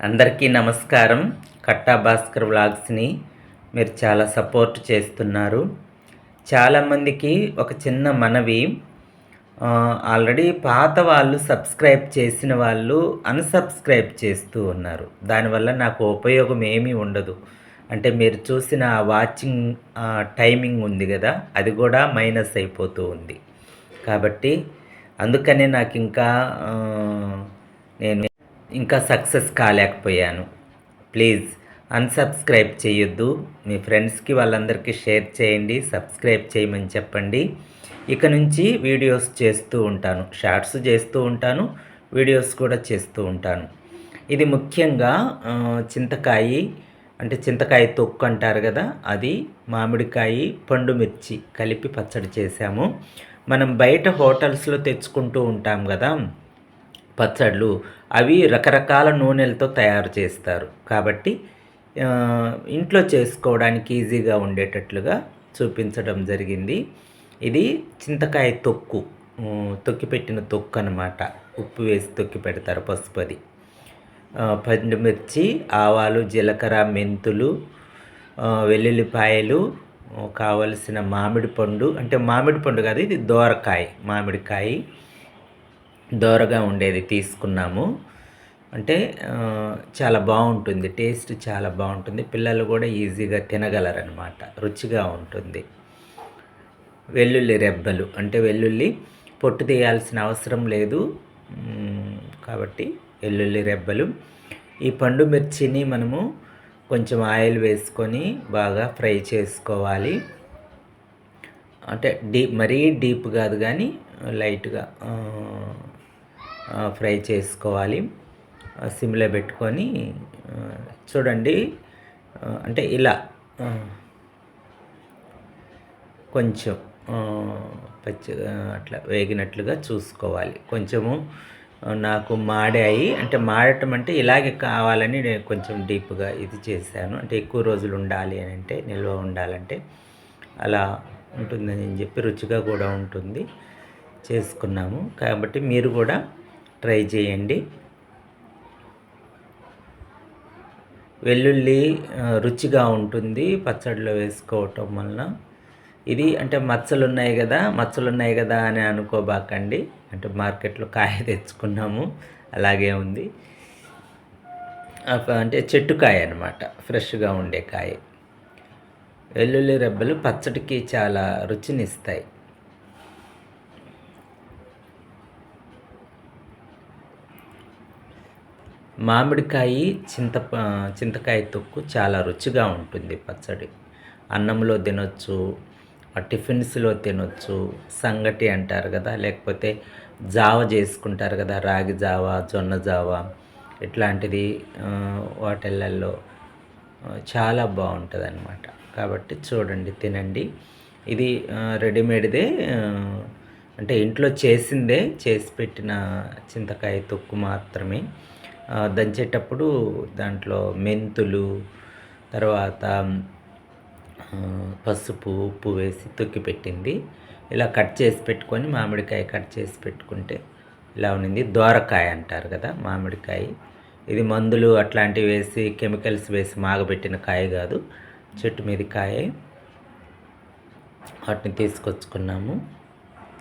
అందరికీ నమస్కారం. కట్టా భాస్కర్ వ్లాగ్స్ని మీరు చాలా సపోర్ట్ చేస్తున్నారు. చాలామందికి ఒక చిన్న మనవి, ఆల్రెడీ పాత వాళ్ళు సబ్స్క్రైబ్ చేసిన వాళ్ళు అన్సబ్స్క్రైబ్ చేస్తూ ఉన్నారు. దానివల్ల నాకు ఉపయోగం ఏమీ ఉండదు. అంటే మీరు చూసిన వాచింగ్ టైమింగ్ ఉంది కదా, అది కూడా మైనస్ అయిపోతూ ఉంది. కాబట్టి అందుకనే నాకు నేను ఇంకా సక్సెస్ కాలేకపోయాను. ప్లీజ్ అన్సబ్స్క్రైబ్ చేయొద్దు. మీ ఫ్రెండ్స్కి వాళ్ళందరికీ షేర్ చేయండి, సబ్స్క్రైబ్ చేయమని చెప్పండి. ఇక నుంచి వీడియోస్ చేస్తూ ఉంటాను, షార్ట్స్ చేస్తూ ఉంటాను, వీడియోస్ కూడా చేస్తూ ఉంటాను. ఇది ముఖ్యంగా చింతకాయ తొక్కు అంటారు కదా, అది మామిడికాయ పండు మిర్చి కలిపి పచ్చడి చేశాము. మనం బయట హోటల్స్లో తెచ్చుకుంటూ ఉంటాం కదా పచ్చళ్ళు, అవి రకరకాల నూనెలతో తయారు చేస్తారు. కాబట్టి ఇంట్లో చేసుకోవడానికి ఈజీగా ఉండేటట్లుగా చూపించడం జరిగింది. ఇది చింతకాయ తొక్కిపెట్టిన తొక్కు అనమాట. ఉప్పు వేసి తొక్కి పెడతారు, పసుపది. పండుమిర్చి, ఆవాలు, జీలకర్ర, మెంతులు, వెల్లుల్లిపాయలు, కావలసిన మామిడి పండు, అంటే మామిడి పండు కాదు, ఇది మామిడికాయ దోరగా ఉండేది తీసుకున్నాము. అంటే చాలా బాగుంటుంది, టేస్ట్ చాలా బాగుంటుంది. పిల్లలు కూడా ఈజీగా తినగలరనమాట, రుచిగా ఉంటుంది. వెల్లుల్లి రెబ్బలు, అంటే వెల్లుల్లి పొట్టు తీయాల్సిన అవసరం లేదు కాబట్టి వెల్లుల్లి రెబ్బలు. ఈ పండు మిర్చిని మనము కొంచెం ఆయిల్ వేసుకొని బాగా ఫ్రై చేసుకోవాలి. అంటే మరీ డీప్ కాదు కానీ లైట్గా ఫ్రై చేసుకోవాలి. సిమ్లో పెట్టుకొని చూడండి, అంటే ఇలా కొంచెం పచ్చిగా అట్లా వేగినట్లుగా చూసుకోవాలి. కొంచెము నాకు మాడాయి, అంటే మాడటం అంటే ఇలాగే కావాలని నేను కొంచెం డీప్గా ఇది చేశాను. అంటే ఎక్కువ రోజులు ఉండాలి అని అంటే, నిల్వ ఉండాలంటే అలా ఉంటుందని చెప్పి, రుచిగా కూడా ఉంటుంది. చేసుకున్నాము కాబట్టి మీరు కూడా ట్రై చేయండి. వెల్లుల్లి రుచిగా ఉంటుంది పచ్చడిలో వేసుకోవటం వలన. ఇది అంటే మచ్చలు ఉన్నాయి కదా అని అనుకోబాకండి. అంటే మార్కెట్లో కాయ తెచ్చుకున్నాము, అలాగే ఉంది. అంటే చెట్టుకాయ అనమాట, ఫ్రెష్గా ఉండే కాయ. వెల్లుల్లి రెబ్బలు పచ్చడికి చాలా రుచినిస్తాయి. మామిడికాయ చింతకాయ తొక్కు చాలా రుచిగా ఉంటుంది పచ్చడి. అన్నంలో తినొచ్చు, టిఫిన్స్లో తినొచ్చు. సంగటి అంటారు కదా, లేకపోతే జావ చేసుకుంటారు కదా, రాగి జావ, జొన్న జావ, ఇట్లాంటిది వాటిల్లో చాలా బాగుంటుంది అన్నమాట. కాబట్టి చూడండి, తినండి. ఇది రెడీమేడ్దే, అంటే ఇంట్లో చేసి పెట్టిన చింతకాయ తొక్కు మాత్రమే. దంచేటప్పుడు దాంట్లో మెంతులు, తర్వాత పసుపు, ఉప్పు వేసి తొక్కి పెట్టింది. ఇలా కట్ చేసి పెట్టుకొని, మామిడికాయ కట్ చేసి పెట్టుకుంటే ఇలా ఉంది. దోరకాయ అంటారు కదా మామిడికాయ. ఇది మందులు అట్లాంటివి వేసి, కెమికల్స్ వేసి మాగబెట్టిన కాయ కాదు, చెట్టు మీద కాయ. వాటిని తీసుకొచ్చుకున్నాము.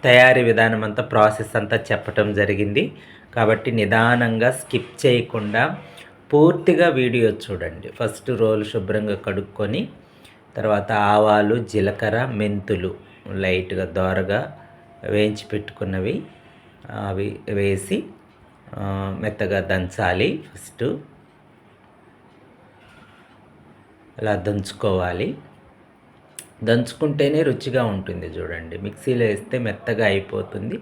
తయారీ విధానం అంతా, ప్రాసెస్ అంతా చెప్పటం జరిగింది. కాబట్టి నిదానంగా స్కిప్ చేయకుండా పూర్తిగా వీడియో చూడండి. ఫస్ట్ రోలు శుభ్రంగా కడుక్కొని, తర్వాత ఆవాలు, జీలకర్ర, మెంతులు లైట్గా దోరగా వేయించి పెట్టుకున్నవి అవి వేసి మెత్తగా దంచాలి. ఫస్ట్ అలా దంచుకోవాలి. దంచుకుంటేనే రుచిగా ఉంటుంది. చూడండి, మిక్సీలో వేస్తే మెత్తగా అయిపోతుంది,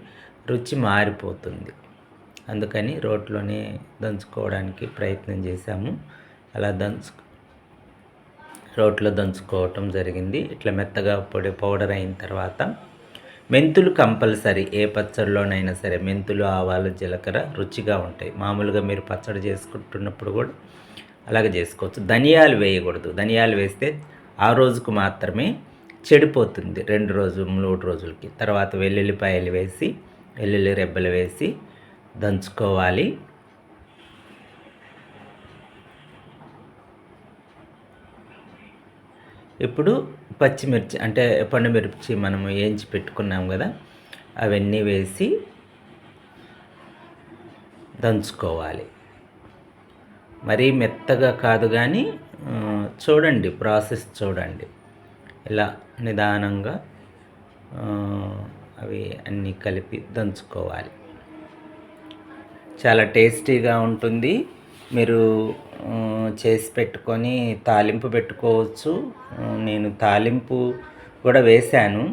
రుచి మారిపోతుంది. అందుకని రోట్లోనే దంచుకోవడానికి ప్రయత్నం చేశాము. అలా రోట్లో దంచుకోవటం జరిగింది. ఇట్లా మెత్తగా పౌడర్ అయిన తర్వాత మెంతులు కంపల్సరీ, ఏ పచ్చడిలోనైనా సరే మెంతులు, ఆవాలు, జీలకర్ర రుచిగా ఉంటాయి. మామూలుగా మీరు పచ్చడి చేసుకుంటున్నప్పుడు కూడా అలాగే చేసుకోవచ్చు. ధనియాలు వేయకూడదు. ధనియాలు వేస్తే ఆ రోజుకు మాత్రమే చెడిపోతుంది, 2 రోజులు 3 రోజులకి. తర్వాత వెల్లుల్లిపాయలు వేసి, వెల్లుల్లి రెబ్బలు వేసి దంచుకోవాలి. ఇప్పుడు పచ్చిమిర్చి అంటే పండుమిర్చి మనము వేయించి పెట్టుకున్నాం కదా, అవన్నీ వేసి దంచుకోవాలి. మరీ మెత్తగా కాదు కానీ చూడండి, ప్రాసెస్ చూడండి. ఇలా నిదానంగా అవి అన్నీ కలిపి దంచుకోవాలి. చాలా టేస్టీగా ఉంటుంది. మీరు చేసి పెట్టుకొని తాలింపు పెట్టుకోవచ్చు. నేను తాలింపు కూడా వేశాను.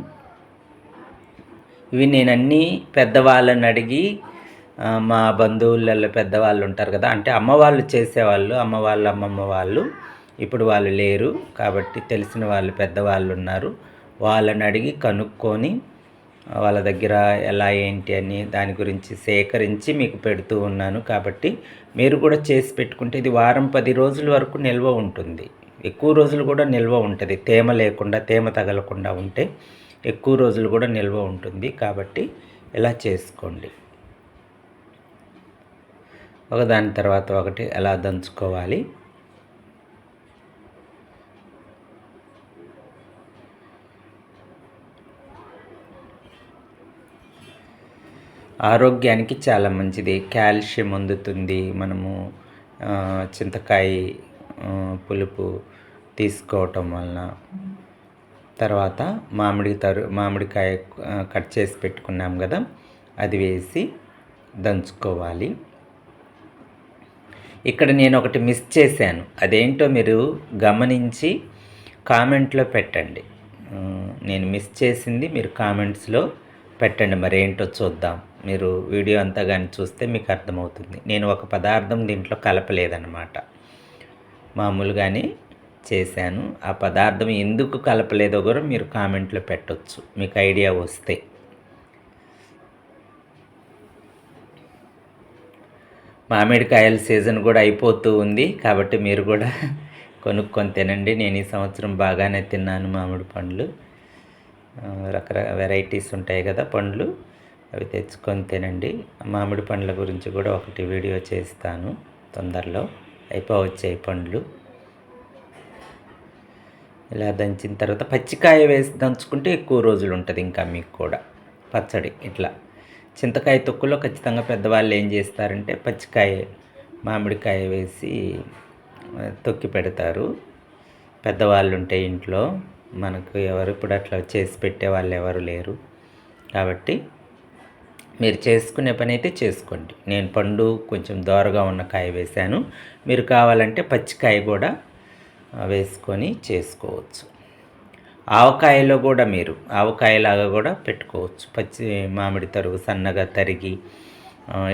ఇవి నేనన్నీ పెద్దవాళ్ళని అడిగి, మా బంధువులలో పెద్దవాళ్ళు ఉంటారు కదా, అంటే అమ్మ వాళ్ళు చేసేవాళ్ళు, అమ్మ వాళ్ళు అమ్మమ్మ వాళ్ళు. ఇప్పుడు వాళ్ళు లేరు కాబట్టి తెలిసిన వాళ్ళు పెద్దవాళ్ళు ఉన్నారు, వాళ్ళని అడిగి కనుక్కొని వాళ్ళ దగ్గర ఎలా ఏంటి అని దాని గురించి సేకరించి మీకు పెడుతూ ఉన్నాను. కాబట్టి మీరు కూడా చేసి పెట్టుకుంటే ఇది వారం 10 రోజుల వరకు నిల్వ ఉంటుంది. ఎక్కువ రోజులు కూడా నిల్వ ఉంటుంది. తేమ లేకుండా, తేమ తగలకుండా ఉంటే ఎక్కువ రోజులు కూడా నిల్వ ఉంటుంది. కాబట్టి ఇలా చేసుకోండి. ఒకదాని తర్వాత ఒకటి ఎలా దంచుకోవాలి. ఆరోగ్యానికి చాలా మంచిది. కాల్షియం అందుతుంది. మనము చింతకాయ పులుపు తీసుకోవటం వలన. తర్వాత మామిడికాయ కట్ చేసి పెట్టుకున్నాం కదా, అది వేసి దంచుకోవాలి. ఇక్కడ నేను ఒకటి మిస్ చేశాను. అదేంటో మీరు గమనించి కామెంట్లో పెట్టండి. నేను మిస్ చేసింది మీరు కామెంట్స్లో పెట్టండి. మరేంటో చూద్దాం. మీరు వీడియో అంతా కానీ చూస్తే మీకు అర్థమవుతుంది. నేను ఒక పదార్థం దీంట్లో కలపలేదన్నమాట, మామూలుగానే చేశాను. ఆ పదార్థం ఎందుకు కలపలేదో కూడా మీరు కామెంట్లో పెట్టవచ్చు, మీకు ఐడియా వస్తే. మామిడికాయల సీజన్ కూడా అయిపోతూ ఉంది కాబట్టి మీరు కూడా కొనుక్కొని తినండి. నేను ఈ సంవత్సరం బాగానే తిన్నాను మామిడి పండ్లు. రకరకాల వెరైటీస్ ఉంటాయి కదా పండ్లు, అవి తెచ్చుకొని తినండి. మామిడి పండ్ల గురించి కూడా ఒకటి వీడియో చేస్తాను తొందరలో. అయిపోవచ్చాయి పండ్లు. ఇలా దంచిన తర్వాత పచ్చికాయ వేసి దంచుకుంటే ఎక్కువ రోజులు ఉంటుంది ఇంకా మీకు కూడా పచ్చడి. ఇట్లా చింతకాయ తొక్కులో ఖచ్చితంగా పెద్దవాళ్ళు ఏం చేస్తారంటే పచ్చికాయ మామిడికాయ వేసి తొక్కి పెడతారు. పెద్దవాళ్ళు ఉంటే ఇంట్లో, మనకు ఎవరు ఇప్పుడు అట్లా చేసి పెట్టే వాళ్ళు ఎవరు లేరు. కాబట్టి మీరు చేసుకునే పని అయితే చేసుకోండి. నేను పండు కొంచెం దోరగా ఉన్న కాయ వేశాను. మీరు కావాలంటే పచ్చికాయ కూడా వేసుకొని చేసుకోవచ్చు. ఆవకాయలో కూడా మీరు ఆవకాయలాగా కూడా పెట్టుకోవచ్చు. పచ్చి మామిడి తరుగు సన్నగా తరిగి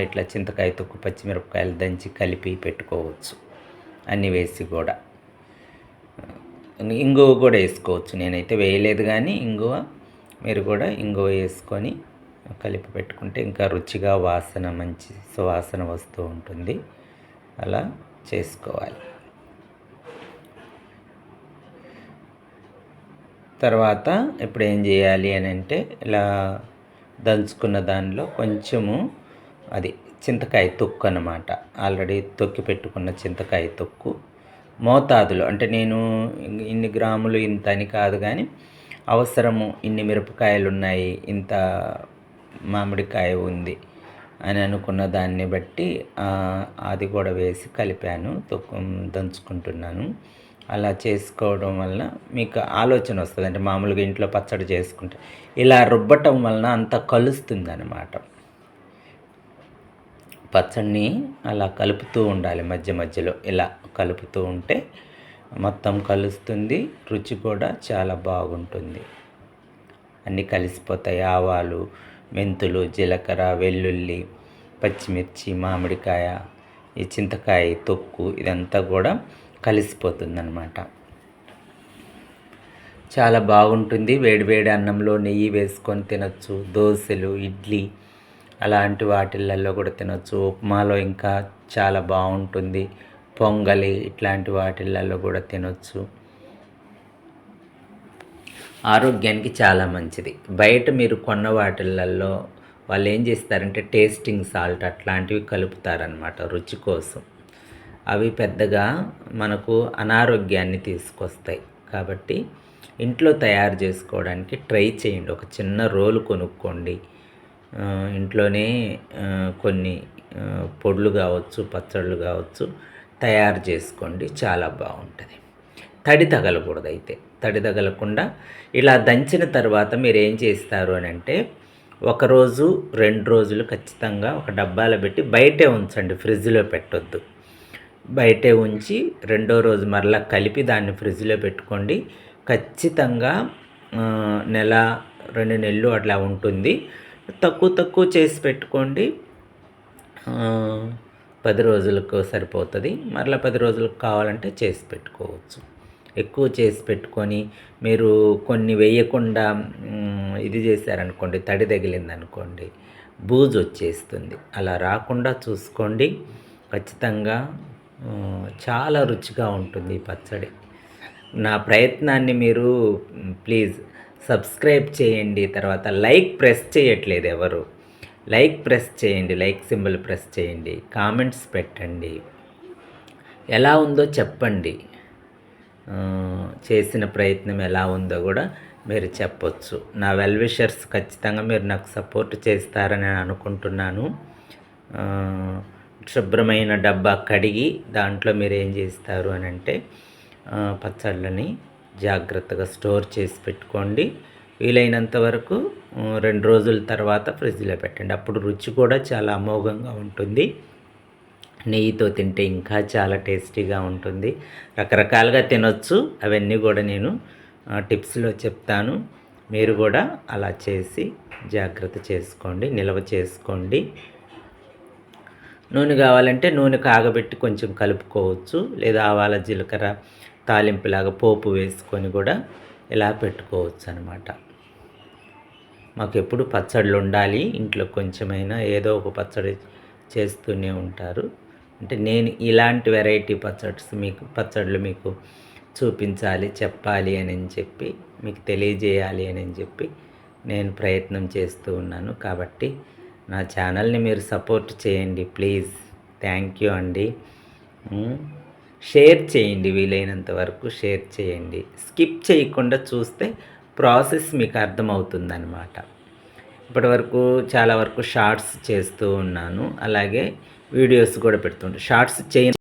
ఇట్లా చింతకాయ తొక్కు పచ్చిమిరపకాయలు దంచి కలిపి పెట్టుకోవచ్చు. అన్నీ వేసి కూడా ఇంగువ కూడా వేసుకోవచ్చు. నేనైతే వేయలేదు కానీ ఇంగువ, మీరు కూడా ఇంగువ వేసుకొని కలిపి పెట్టుకుంటే ఇంకా రుచిగా వాసన, మంచి సువాసన వస్తూ ఉంటుంది. అలా చేసుకోవాలి. తర్వాత ఇప్పుడు ఏం చేయాలి అని అంటే, ఇలా దంచుకున్న దానిలో కొంచెము అది చింతకాయ తొక్కు అన్నమాట, ఆల్రెడీ తొక్కి పెట్టుకున్న చింతకాయ తొక్కు మోతాదులో, అంటే నేను ఇన్ని గ్రాములు ఇంత అని కాదు కానీ అవసరము ఇన్ని మిరపకాయలు ఉన్నాయి, ఇంత మామిడికాయ ఉంది అని అనుకున్న దాన్ని బట్టి అది కూడా వేసి కలిపాను, దంచుకుంటున్నాను. అలా చేసుకోవడం వలన మీకు ఆలోచన వస్తుంది. అంటే మామూలుగా ఇంట్లో పచ్చడి చేసుకుంటే ఇలా రుబ్బటం వలన అంతా కలుస్తుంది అన్నమాట. పచ్చడిని అలా కలుపుతూ ఉండాలి, మధ్య మధ్యలో ఇలా కలుపుతూ ఉంటే మొత్తం కలుస్తుంది. రుచి కూడా చాలా బాగుంటుంది. అన్నీ కలిసిపోతాయి. ఆవాలు, మెంతులు, జీలకర్ర, వెల్లుల్లి, పచ్చిమిర్చి, మామిడికాయ, ఈ చింతకాయ తొక్కు, ఇదంతా కూడా కలిసిపోతుందన్నమాట. చాలా బాగుంటుంది. వేడివేడి అన్నంలో నెయ్యి వేసుకొని తినచ్చు. దోశలు, ఇడ్లీ అలాంటి వాటిల్లో కూడా తినచ్చు. ఉప్మాలో ఇంకా చాలా బాగుంటుంది. పొంగలి ఇట్లాంటి వాటిల్లో కూడా తినచ్చు. ఆరోగ్యానికి చాలా మంచిది. బయట మీరు కొన్న వాటిల్లో వాళ్ళు ఏం చేస్తారంటే టేస్టింగ్ సాల్ట్ అట్లాంటివి కలుపుతారనమాట రుచి కోసం. అవి పెద్దగా మనకు అనారోగ్యాన్ని తీసుకొస్తాయి. కాబట్టి ఇంట్లో తయారు చేసుకోవడానికి ట్రై చేయండి. ఒక చిన్న రోలు కొనుక్కోండి. ఇంట్లోనే కొన్ని పొడులు కావచ్చు, పచ్చళ్ళు కావచ్చు తయారు చేసుకోండి. చాలా బాగుంటుంది. తడి తగలకూడదు. అయితే తడి తగలకుండా ఇలా దంచిన తర్వాత మీరు ఏం చేస్తారు అని అంటే, ఒకరోజు 2 రోజులు ఖచ్చితంగా ఒక డబ్బాలో పెట్టి బయటే ఉంచండి, ఫ్రిడ్జ్లో పెట్టొద్దు. బయటే ఉంచి రెండో రోజు మరలా కలిపి దాన్ని ఫ్రిడ్జ్లో పెట్టుకోండి. ఖచ్చితంగా నెల 2 నెలలు అట్లా ఉంటుంది. తక్కువ చేసి పెట్టుకోండి. 10 రోజులకు సరిపోతుంది. మరలా 10 రోజులకు కావాలంటే చేసి పెట్టుకోవచ్చు. ఎక్కువ చేసి పెట్టుకొని మీరు కొన్ని వేయకుండా ఇది చేశారనుకోండి, తడి తగిలిందనుకోండి, బూజు వచ్చేస్తుంది. అలా రాకుండా చూసుకోండి. ఖచ్చితంగా చాలా రుచిగా ఉంటుంది ఈ పచ్చడి. నా ప్రయత్నాన్ని మీరు ప్లీజ్ సబ్స్క్రైబ్ చేయండి. తర్వాత లైక్ ప్రెస్ చేయట్లేదు ఎవరు. లైక్ ప్రెస్ చేయండి, లైక్ సింబల్ ప్రెస్ చేయండి, కామెంట్స్ పెట్టండి, ఎలా ఉందో చెప్పండి. చేసిన ప్రయత్నం ఎలా ఉందో కూడా మీరు చెప్పొచ్చు. నా వెల్ విషర్స్ ఖచ్చితంగా మీరు నాకు సపోర్ట్ చేస్తారని అనుకుంటున్నాను. శుభ్రమైన డబ్బా కడిగి దాంట్లో మీరు ఏం చేస్తారు అని అంటే, పచ్చళ్ళని జాగ్రత్తగా స్టోర్ చేసి పెట్టుకోండి. వీలైనంత వరకు 2 రోజుల తర్వాత ఫ్రిడ్జ్లో పెట్టండి. అప్పుడు రుచి కూడా చాలా అమోఘంగా ఉంటుంది. నెయ్యితో తింటే ఇంకా చాలా టేస్టీగా ఉంటుంది. రకరకాలుగా తినొచ్చు. అవన్నీ కూడా నేను టిప్స్లో చెప్తాను. మీరు కూడా అలా చేసి జాగ్రత్త చేసుకోండి, నిల్వ చేసుకోండి. నూనె కావాలంటే నూనె కాగబెట్టి కొంచెం కలుపుకోవచ్చు. లేదా ఆవాల జీలకర్ర తాలింపులాగా పోపు వేసుకొని కూడా ఇలా పెట్టుకోవచ్చు అనమాట. మాకు ఎప్పుడు పచ్చళ్ళు ఉండాలి ఇంట్లో. కొంచెమైనా ఏదో ఒక పచ్చడి చేస్తూనే ఉంటారు. అంటే నేను ఇలాంటి వెరైటీ పచ్చళ్ళు మీకు చూపించాలి, చెప్పాలి అని చెప్పి, మీకు తెలియజేయాలి అని చెప్పి నేను ప్రయత్నం చేస్తూ ఉన్నాను. కాబట్టి నా ఛానల్ని మీరు సపోర్ట్ చేయండి ప్లీజ్. థ్యాంక్ యూ అండి. షేర్ చేయండి, వీలైనంత వరకు షేర్ చేయండి. స్కిప్ చేయకుండా చూస్తే ప్రాసెస్ మీకు అర్థమవుతుందన్నమాట. ఇప్పటివరకు చాలా వరకు షార్ట్స్ చేస్తూ ఉన్నాను, అలాగే వీడియోస్ కూడా పెడుతుంటాను. షార్ట్స్